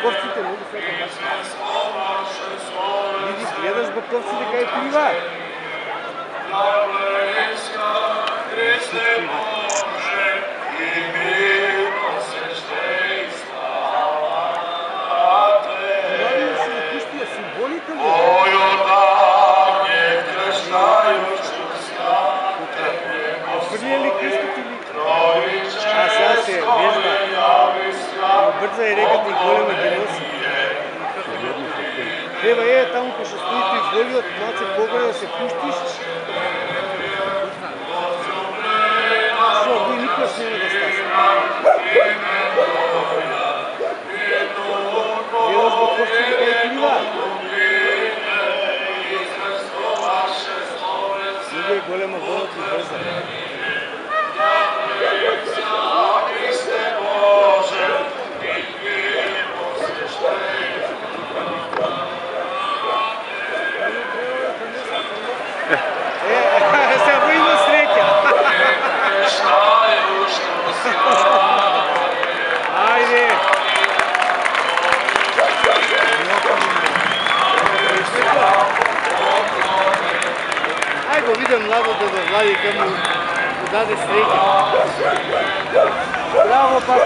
баковците, много света. Видиш, гледаш баковците как плива. Прияли кръската ли? А сега се вежба. Бърза е реката и голема ги носи. Ева, там ако ще стоите и голият, малце по-горе да се пуштиш. Защото никога с няма да стаса. Гледаш баковците къде плива. Много е голема волата и бърза. Сега има среќа. Айде. Ай го видам младата да Влади към му даде среќа. Браво, пак,